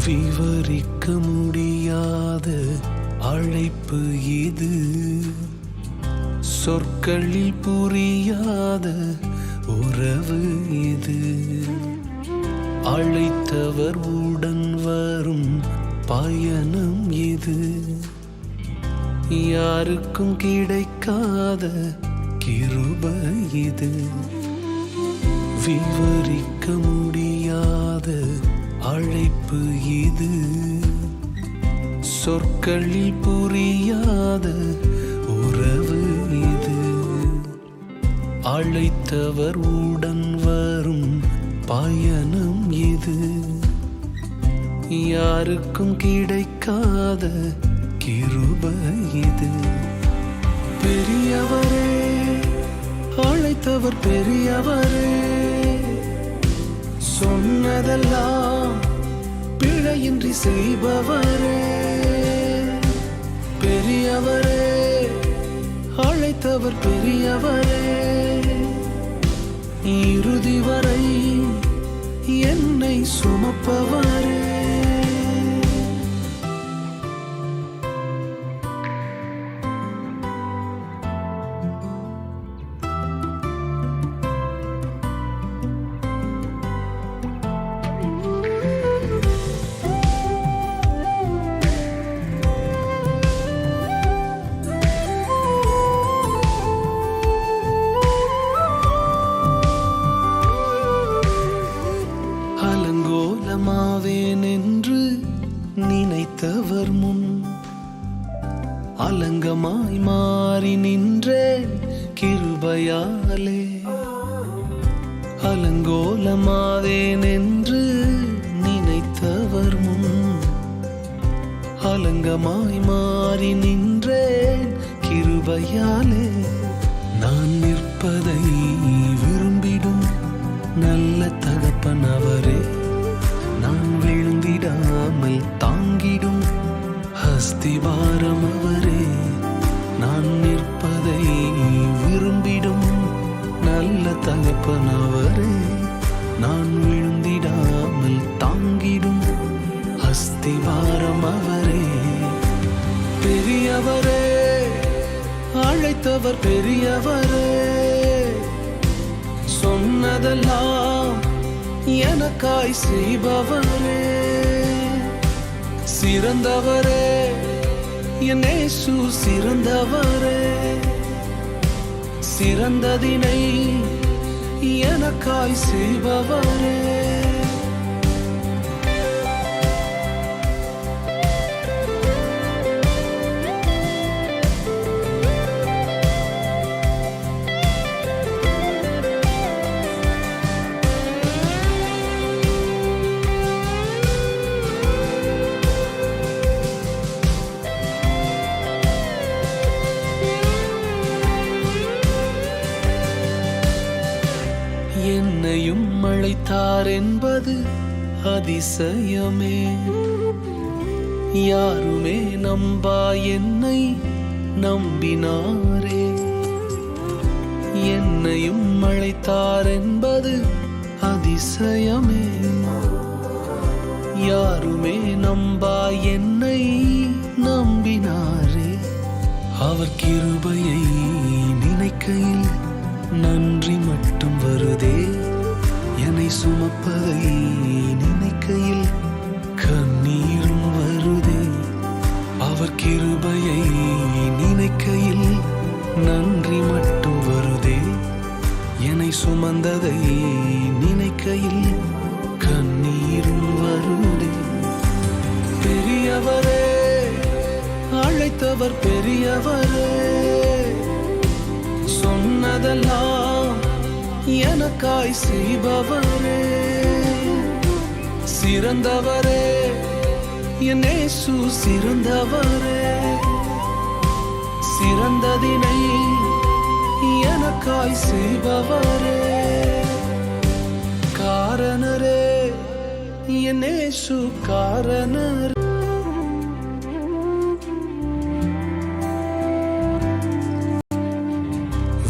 விவரிக்க முடியாத அழைப்பு இது, சொற்களில் புரியாத உறவு இது. அழைத்தவர் உடன் வரும் பயணம் இது, யாருக்கும் கிடைக்காத கிருபை இது. விவரிக்க முடியாத அழைப்பு இது, சொற்களில் புரியாத உறவு இது. அழைத்தவர் உடன் வரும் பயணம் இது, யாருக்கும் கிடைக்காத கிருபை இது. பெரியவரே, அழைத்தவர் பெரியவரே, சொன்னதெல்லாம் பிழையின்றி செய்பவரே. பெரியவரே, அழைத்தவர் பெரியவரே, இறுதி வரை என்னை சுமப்பவரே. அலங்கோலமாவேன் என்று நினைத்தவர் முன் அலங்கமாய் மாறி நின்றேன் கிருபையாலே. அலங்கோலமாவேன் என்று நினைத்தவர் முன் அலங்கமாய் மாறி நின்றேன் கிருபையாலே. நான் நிற்பதை விரும்பிடும் நல்ல தகப்பன் அவரே, நான் விழுந்திடாமல் தாங்கிடும் அஸ்திவாரம் அவரே. நான் நிற்பதை விரும்பிடும் நல்ல தகப்பன் அவரே, நான் விழுந்திடாமல் தாங்கிடும் அஸ்திவாரம் அவரே. பெரியவரே, அழைத்தவர் பெரியவரே, சொன்னதெல்லாம் எனக்காய் செய்பவரே. சிறந்தவரே, என் இயேசு சிறந்தவரே, சிறந்ததினை எனக்காய் செய்பவரே. என்னையும் அழைத்தார் என்பது அதிசயமே, யாருமே நம்பா என்னை நம்பினாரே. என்னையும் அழைத்தார் என்பது அதிசயமே, யாருமே நம்பா என்னை நம்பினாரே. அவர் கிருபையை நினைக்கையில் நன்றி மட்டும் வருதே, என்னை சுமப்பதை நினைக்கையில் கண்ணீரும் வருதே. அவர் கிருபையை நினைக்கையில் நன்றி மட்டும் வருதே, என்னை சுமந்ததை நினைக்கையில் கண்ணீரும் வருதே. பெரியவரே, அழைத்தவர் பெரியவரே, சொன்னதெல்லாம் எனக்காய் செய்பவரே. சிறந்தவரே, என் இயேசு சிறந்தவரே, சிறந்ததினை எனக்காய் செய்பவரே. காரணரே, என் இயேசு காரணரே.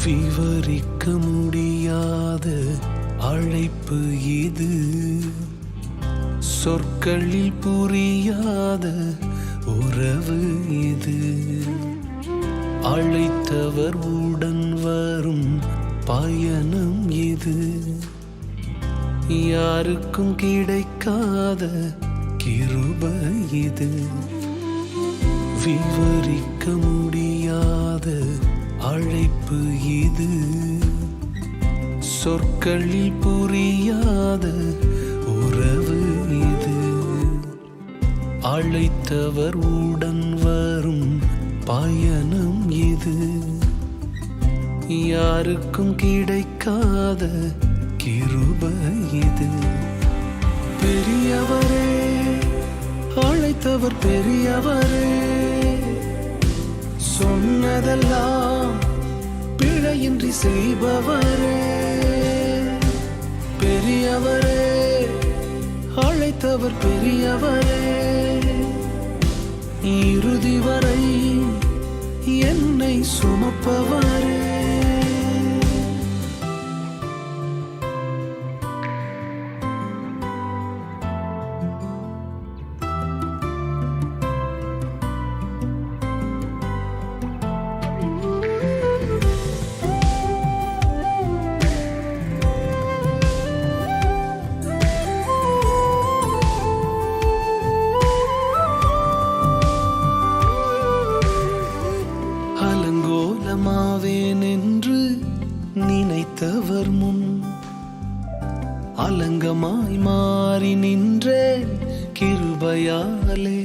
விவரிக்க முடியாத அழைப்பு இது, சொற்களில் புரியாத உறவு இது. அழைத்தவர் உடன் வரும் பயணம் இது. யாருக்கும் கிடைக்காத கிருபை இது. விவரிக்க முடியாத அழைப்பு இது. சொற்களில் புரியாத உறவு இது. அழைத்தவர் உடன் வரும் பயணம் இது. யாருக்கும் கிடைக்காத கிருபை இது. பெரியவரே, அழைத்தவர் பெரியவரே, சொன்னதெல்லாம் பிழையின்றி செய்பவரே. பெரியவரே, அழைத்தவர் பெரியவரே, இறுதி வரை என்னை சுமப்பவரே. அலங்கோலமாவேன் என்று நினைத்தவர் முன் அலங்கமாய் மாறி நின்றேன் கிருபையாலே.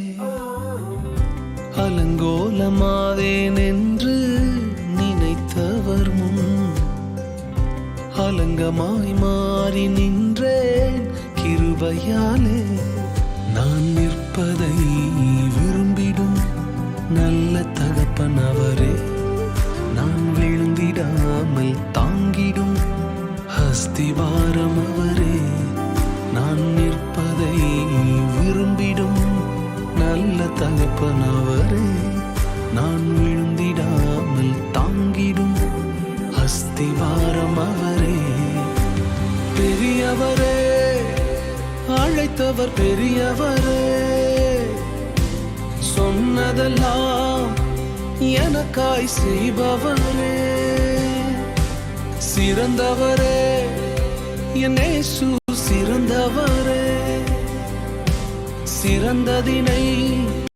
அலங்கோலமாவேன் என்று நினைத்தவர் முன் அலங்கமாய் மாறி நின்றேன் கிருபையாலே. நான் நிற்பதை விரும்பிடும் நல்ல தகப்பன் அவரே. நான் விழுந்திடாமல் தாங்கிடும் அஸ்திவாரம் அவரே. நான் நிற்பதை விரும்பிடும் நல்ல தகப்பன் அவரே. நான் விழுந்திடாமல் தாங்கிடும் அஸ்திவாரம் அவரே. பெரியவரே, அழைத்தவர் பெரியவரே, சொன்னதெல்லாம் எனக்காய் செய்பவரே. சிறந்தவரே, என் இயேசு சிறந்தவரே. சிறந்ததினை